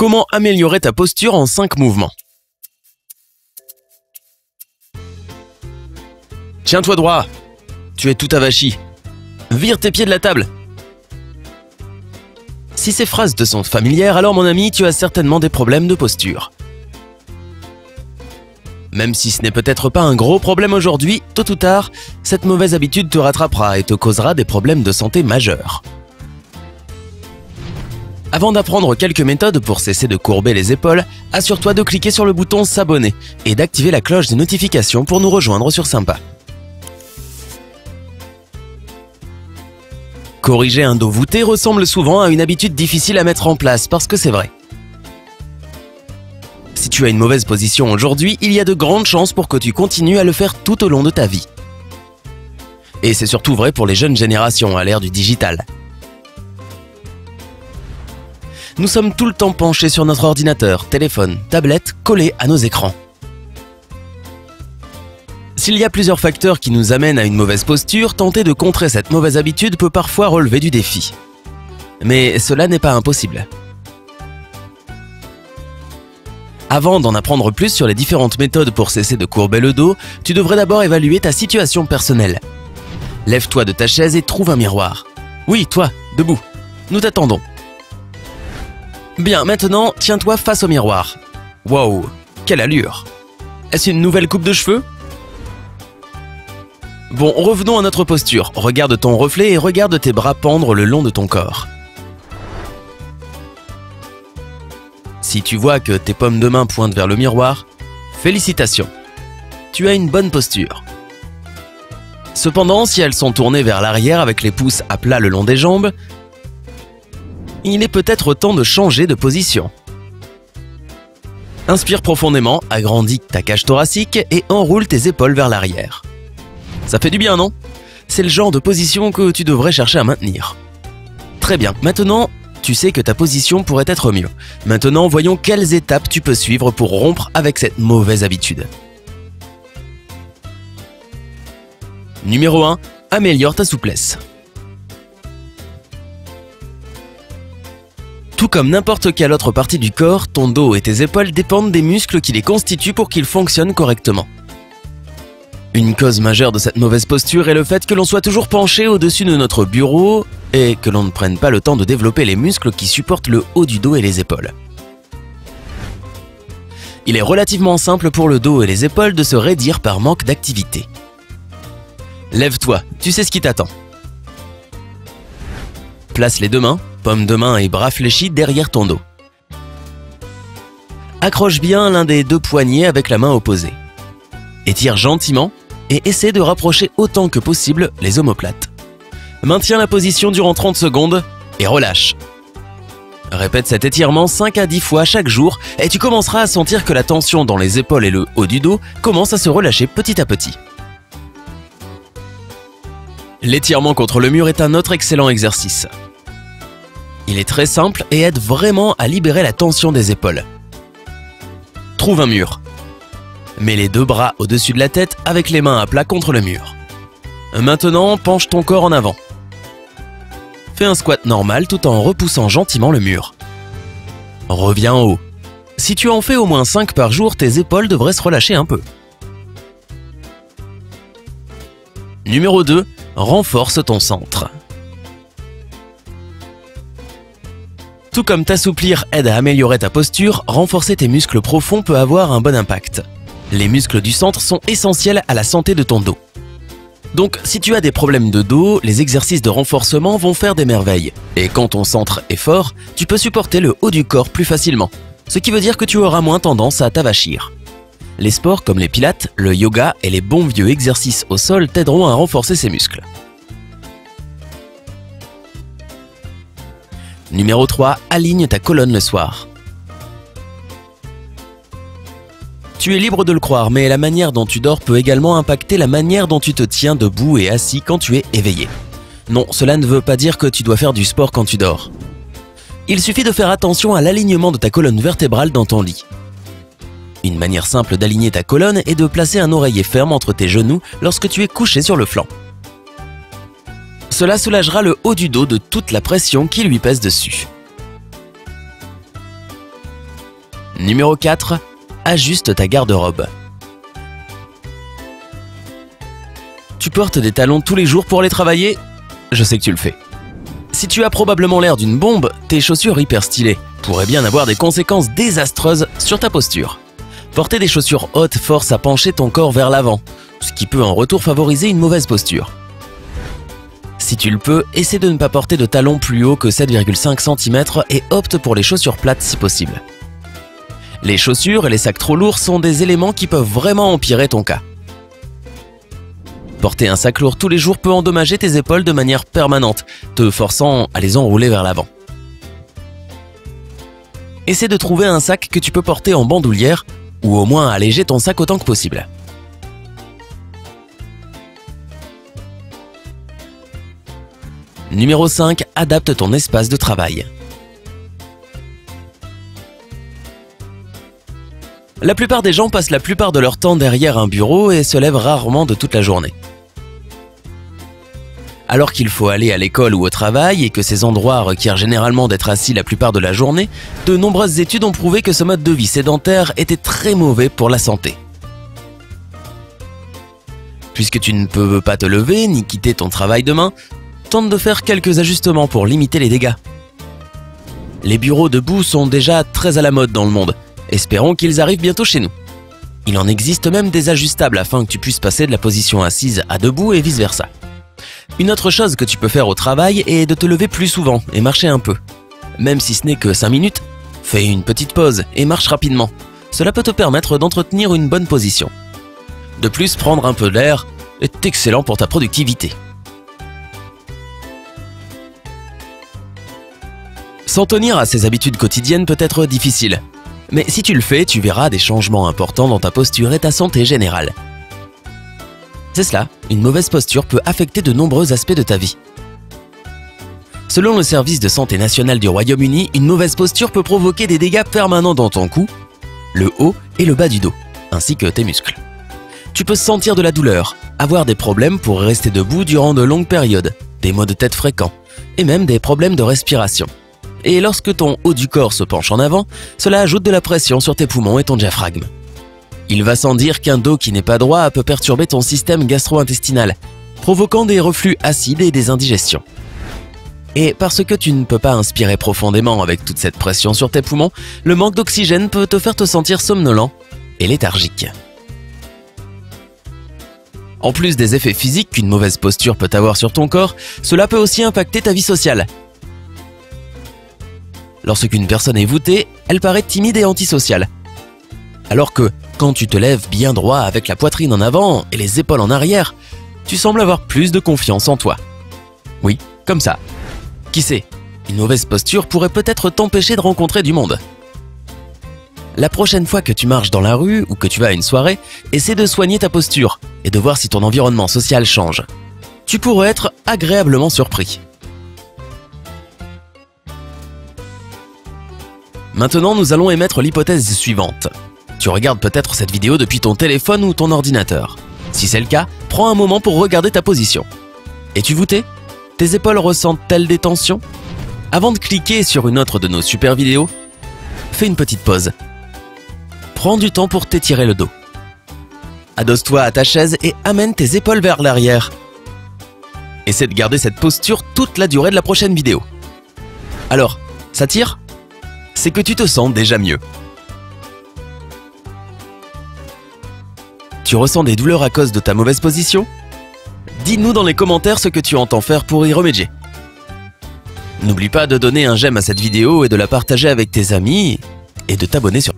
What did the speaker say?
Comment améliorer ta posture en 5 mouvements? Tiens-toi droit. Tu es tout avachi. Vire tes pieds de la table. Si ces phrases te sont familières, alors mon ami, tu as certainement des problèmes de posture. Même si ce n'est peut-être pas un gros problème aujourd'hui, tôt ou tard, cette mauvaise habitude te rattrapera et te causera des problèmes de santé majeurs. Avant d'apprendre quelques méthodes pour cesser de courber les épaules, assure-toi de cliquer sur le bouton s'abonner et d'activer la cloche des notifications pour nous rejoindre sur Sympa. Corriger un dos voûté ressemble souvent à une habitude difficile à mettre en place parce que c'est vrai. Si tu as une mauvaise position aujourd'hui, il y a de grandes chances pour que tu continues à le faire tout au long de ta vie. Et c'est surtout vrai pour les jeunes générations à l'ère du digital. Nous sommes tout le temps penchés sur notre ordinateur, téléphone, tablette, collés à nos écrans. S'il y a plusieurs facteurs qui nous amènent à une mauvaise posture, tenter de contrer cette mauvaise habitude peut parfois relever du défi. Mais cela n'est pas impossible. Avant d'en apprendre plus sur les différentes méthodes pour cesser de courber le dos, tu devrais d'abord évaluer ta situation personnelle. Lève-toi de ta chaise et trouve un miroir. Oui, toi, debout. Nous t'attendons. Bien, maintenant, tiens-toi face au miroir. Wow, quelle allure! Est-ce une nouvelle coupe de cheveux? Bon, revenons à notre posture. Regarde ton reflet et regarde tes bras pendre le long de ton corps. Si tu vois que tes paumes de main pointent vers le miroir, félicitations! Tu as une bonne posture. Cependant, si elles sont tournées vers l'arrière avec les pouces à plat le long des jambes, il est peut-être temps de changer de position. Inspire profondément, agrandis ta cage thoracique et enroule tes épaules vers l'arrière. Ça fait du bien, non? C'est le genre de position que tu devrais chercher à maintenir. Très bien, maintenant, tu sais que ta position pourrait être mieux. Maintenant, voyons quelles étapes tu peux suivre pour rompre avec cette mauvaise habitude. Numéro 1. Améliore ta souplesse. Tout comme n'importe quelle autre partie du corps, ton dos et tes épaules dépendent des muscles qui les constituent pour qu'ils fonctionnent correctement. Une cause majeure de cette mauvaise posture est le fait que l'on soit toujours penché au-dessus de notre bureau et que l'on ne prenne pas le temps de développer les muscles qui supportent le haut du dos et les épaules. Il est relativement simple pour le dos et les épaules de se raidir par manque d'activité. Lève-toi, tu sais ce qui t'attend. Place les deux mains, paumes de main et bras fléchis derrière ton dos. Accroche bien l'un des deux poignets avec la main opposée. Étire gentiment et essaie de rapprocher autant que possible les omoplates. Maintiens la position durant 30 secondes et relâche. Répète cet étirement 5 à 10 fois chaque jour et tu commenceras à sentir que la tension dans les épaules et le haut du dos commence à se relâcher petit à petit. L'étirement contre le mur est un autre excellent exercice. Il est très simple et aide vraiment à libérer la tension des épaules. Trouve un mur. Mets les deux bras au-dessus de la tête avec les mains à plat contre le mur. Maintenant, penche ton corps en avant. Fais un squat normal tout en repoussant gentiment le mur. Reviens en haut. Si tu en fais au moins 5 par jour, tes épaules devraient se relâcher un peu. Numéro 2. Renforce ton centre. Tout comme t'assouplir aide à améliorer ta posture, renforcer tes muscles profonds peut avoir un bon impact. Les muscles du centre sont essentiels à la santé de ton dos. Donc, si tu as des problèmes de dos, les exercices de renforcement vont faire des merveilles. Et quand ton centre est fort, tu peux supporter le haut du corps plus facilement. Ce qui veut dire que tu auras moins tendance à t'avachir. Les sports comme les pilates, le yoga et les bons vieux exercices au sol t'aideront à renforcer ces muscles. Numéro 3. Aligne ta colonne le soir. Tu es libre de le croire, mais la manière dont tu dors peut également impacter la manière dont tu te tiens debout et assis quand tu es éveillé. Non, cela ne veut pas dire que tu dois faire du sport quand tu dors. Il suffit de faire attention à l'alignement de ta colonne vertébrale dans ton lit. Une manière simple d'aligner ta colonne est de placer un oreiller ferme entre tes genoux lorsque tu es couché sur le flanc. Cela soulagera le haut du dos de toute la pression qui lui pèse dessus. Numéro 4. Ajuste ta garde-robe. Tu portes des talons tous les jours pour aller travailler? Je sais que tu le fais. Si tu as probablement l'air d'une bombe, tes chaussures hyper stylées pourraient bien avoir des conséquences désastreuses sur ta posture. Porter des chaussures hautes force à pencher ton corps vers l'avant, ce qui peut en retour favoriser une mauvaise posture. Si tu le peux, essaie de ne pas porter de talons plus hauts que 7,5 cm et opte pour les chaussures plates si possible. Les chaussures et les sacs trop lourds sont des éléments qui peuvent vraiment empirer ton cas. Porter un sac lourd tous les jours peut endommager tes épaules de manière permanente, te forçant à les enrouler vers l'avant. Essaie de trouver un sac que tu peux porter en bandoulière ou au moins alléger ton sac autant que possible. Numéro 5. Adapte ton espace de travail. La plupart des gens passent la plupart de leur temps derrière un bureau et se lèvent rarement de toute la journée. Alors qu'il faut aller à l'école ou au travail et que ces endroits requièrent généralement d'être assis la plupart de la journée, de nombreuses études ont prouvé que ce mode de vie sédentaire était très mauvais pour la santé. Puisque tu ne peux pas te lever ni quitter ton travail demain, tente de faire quelques ajustements pour limiter les dégâts. Les bureaux debout sont déjà très à la mode dans le monde. Espérons qu'ils arrivent bientôt chez nous. Il en existe même des ajustables afin que tu puisses passer de la position assise à debout et vice-versa. Une autre chose que tu peux faire au travail est de te lever plus souvent et marcher un peu. Même si ce n'est que 5 minutes, fais une petite pause et marche rapidement. Cela peut te permettre d'entretenir une bonne position. De plus, prendre un peu d'air est excellent pour ta productivité. S'en tenir à ces habitudes quotidiennes peut être difficile. Mais si tu le fais, tu verras des changements importants dans ta posture et ta santé générale. C'est cela, une mauvaise posture peut affecter de nombreux aspects de ta vie. Selon le service de santé national du Royaume-Uni, une mauvaise posture peut provoquer des dégâts permanents dans ton cou, le haut et le bas du dos, ainsi que tes muscles. Tu peux sentir de la douleur, avoir des problèmes pour rester debout durant de longues périodes, des maux de tête fréquents, et même des problèmes de respiration. Et lorsque ton haut du corps se penche en avant, cela ajoute de la pression sur tes poumons et ton diaphragme. Il va sans dire qu'un dos qui n'est pas droit peut perturber ton système gastro-intestinal, provoquant des reflux acides et des indigestions. Et parce que tu ne peux pas inspirer profondément avec toute cette pression sur tes poumons, le manque d'oxygène peut te faire te sentir somnolent et léthargique. En plus des effets physiques qu'une mauvaise posture peut avoir sur ton corps, cela peut aussi impacter ta vie sociale. Lorsqu'une personne est voûtée, elle paraît timide et antisociale. Alors que, quand tu te lèves bien droit avec la poitrine en avant et les épaules en arrière, tu sembles avoir plus de confiance en toi. Oui, comme ça. Qui sait, une mauvaise posture pourrait peut-être t'empêcher de rencontrer du monde. La prochaine fois que tu marches dans la rue ou que tu vas à une soirée, essaie de soigner ta posture et de voir si ton environnement social change. Tu pourrais être agréablement surpris. Maintenant, nous allons émettre l'hypothèse suivante. Tu regardes peut-être cette vidéo depuis ton téléphone ou ton ordinateur. Si c'est le cas, prends un moment pour regarder ta position. Es-tu voûté? Tes épaules ressentent-elles des tensions? Avant de cliquer sur une autre de nos super vidéos, fais une petite pause. Prends du temps pour t'étirer le dos. Adosse-toi à ta chaise et amène tes épaules vers l'arrière. Essaie de garder cette posture toute la durée de la prochaine vidéo. Alors, ça tire? C'est que tu te sens déjà mieux. Tu ressens des douleurs à cause de ta mauvaise position? Dis-nous dans les commentaires ce que tu entends faire pour y remédier. N'oublie pas de donner un j'aime à cette vidéo et de la partager avec tes amis et de t'abonner sur